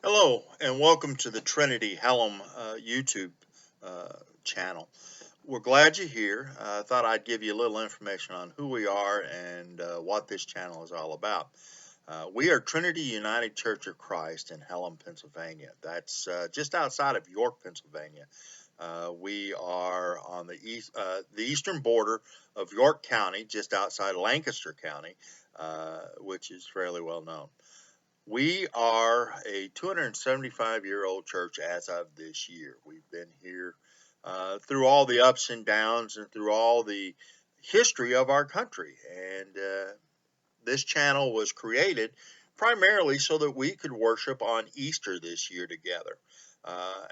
Hello, and welcome to the Trinity Hallam YouTube channel. We're glad you're here. I thought I'd give you a little information on who we are and what this channel is all about. We are Trinity United Church of Christ in Hallam, Pennsylvania. That's just outside of York, Pennsylvania. We are on the eastern border of York County, just outside Lancaster County, which is fairly well known. We are a 275-year-old church as of this year. We've been here through all the ups and downs and through all the history of our country. And this channel was created primarily so that we could worship on Easter this year together.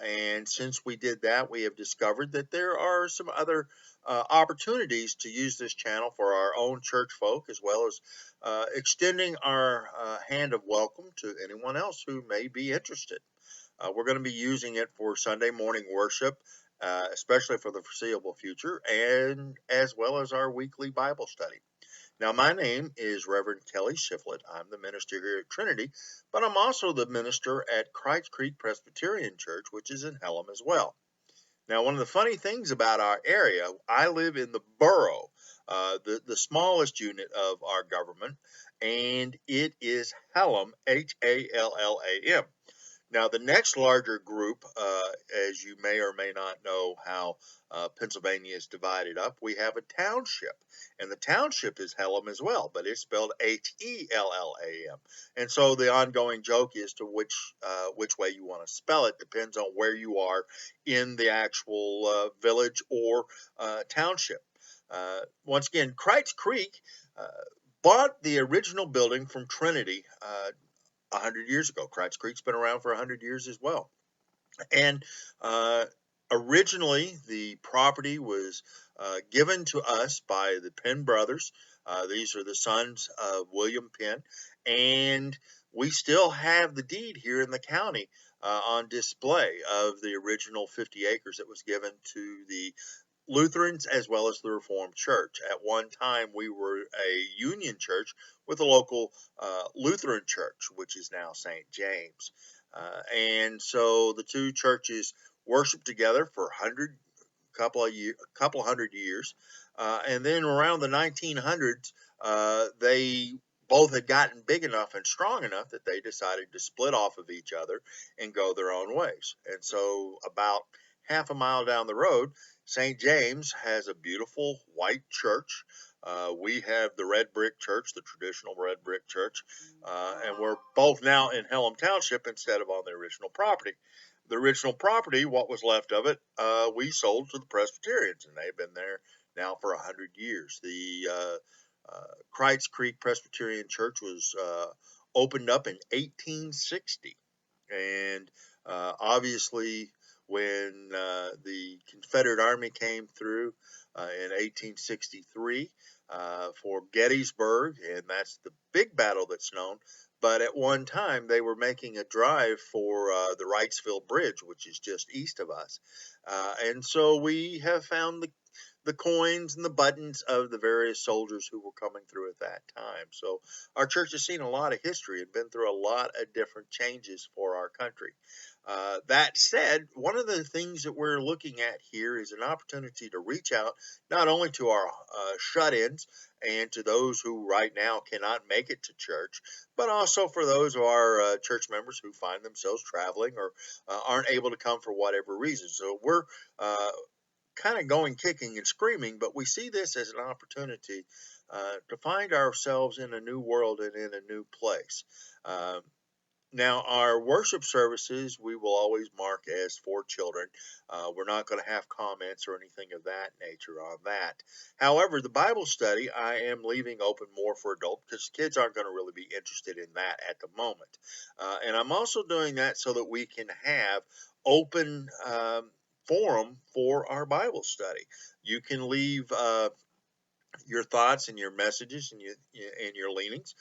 And since we did that, we have discovered that there are some other opportunities to use this channel for our own church folk, as well as extending our hand of welcome to anyone else who may be interested. We're going to be using it for Sunday morning worship, especially for the foreseeable future, and as well as our weekly Bible study. Now, my name is Reverend Kelly Shiflett. I'm the minister here at Trinity, but I'm also the minister at Crites Creek Presbyterian Church, which is in Hallam as well. Now, one of the funny things about our area, I live in the borough, the smallest unit of our government, and it is Hallam, Hallam. Now, the next larger group, as you may or may not know how Pennsylvania is divided up, we have a township. And the township is Hallam as well, but it's spelled Hellam. And so the ongoing joke is to which way you want to spell it depends on where you are in the actual village or township. Once again, Crites Creek uh, bought the original building from Trinity 100 years ago. Crites Creek's been around for 100 years as well. And originally, the property was given to us by the Penn brothers. These are the sons of William Penn. And we still have the deed here in the county on display of the original 50 acres that was given to the Lutherans as well as the Reformed Church. At one time, we were a union church with a local Lutheran church, which is now St. James. And so the two churches worshiped together for a couple hundred years. And then around the 1900s, they both had gotten big enough and strong enough that they decided to split off of each other and go their own ways. And so about half a mile down the road, St. James has a beautiful white church. We have the red brick church, the traditional red brick church, and we're both now in Hallam Township instead of on the original property. The original property, what was left of it, we sold to the Presbyterians, and they've been there now for 100 years. The Crites Creek Presbyterian Church was opened up in 1860, and obviously when the Confederate Army came through in 1863 for Gettysburg, and that's the big battle that's known. But at one time, they were making a drive for the Wrightsville Bridge, which is just east of us. And so we have found the coins and the buttons of the various soldiers who were coming through at that time. So our church has seen a lot of history and been through a lot of different changes for our country. That said, one of the things that we're looking at here is an opportunity to reach out not only to our shut ins and to those who right now cannot make it to church, but also for those of our church members who find themselves traveling or aren't able to come for whatever reason. So we're kind of going kicking and screaming, but we see this as an opportunity to find ourselves in a new world and in a new place. Um, Now, our worship services we will always mark as for children. We're not going to have comments or anything of that nature on that. However, the Bible study I am leaving open more for adults because kids aren't going to really be interested in that at the moment. And I'm also doing that so that we can have open forum for our Bible study. You can leave your thoughts and your messages and your leanings.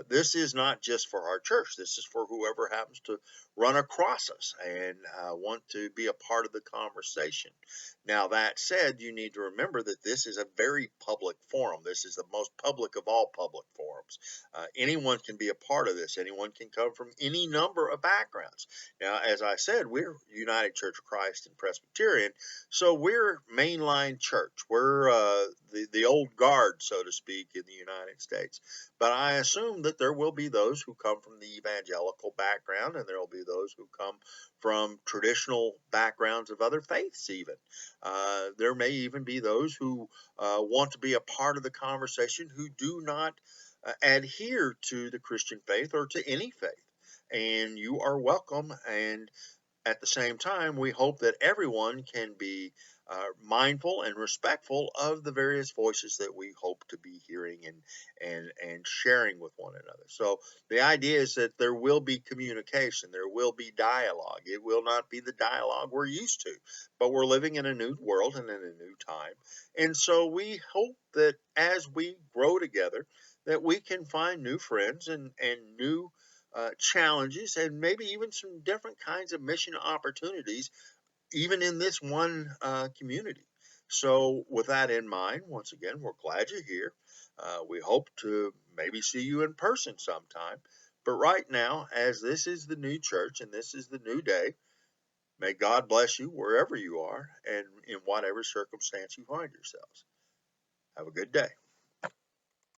This is not just for our church. This is for whoever happens to run across us and want to be a part of the conversation. Now, that said, you need to remember that this is a very public forum. This is the most public of all public forums. Anyone can be a part of this. Anyone can come from any number of backgrounds. Now, as I said, we're United Church of Christ and Presbyterian, so we're mainline church. We're the old guard, so to speak, in the United States. But I assume that there will be those who come from the evangelical background, and there will be those who come from traditional backgrounds of other faiths, even. There may even be those who want to be a part of the conversation who do not adhere to the Christian faith or to any faith. And you are welcome. And at the same time, we hope that everyone can be mindful and respectful of the various voices that we hope to be hearing and sharing with one another. So the idea is that there will be communication, there will be dialogue. It will not be the dialogue we're used to, but we're living in a new world and in a new time. And so we hope that as we grow together, that we can find new friends and new challenges and maybe even some different kinds of mission opportunities, even in this one community. So, with that in mind, once again, we're glad you're here. We hope to maybe see you in person sometime. But right now, as this is the new church and this is the new day, may God bless you wherever you are and in whatever circumstance you find yourselves. Have a good day.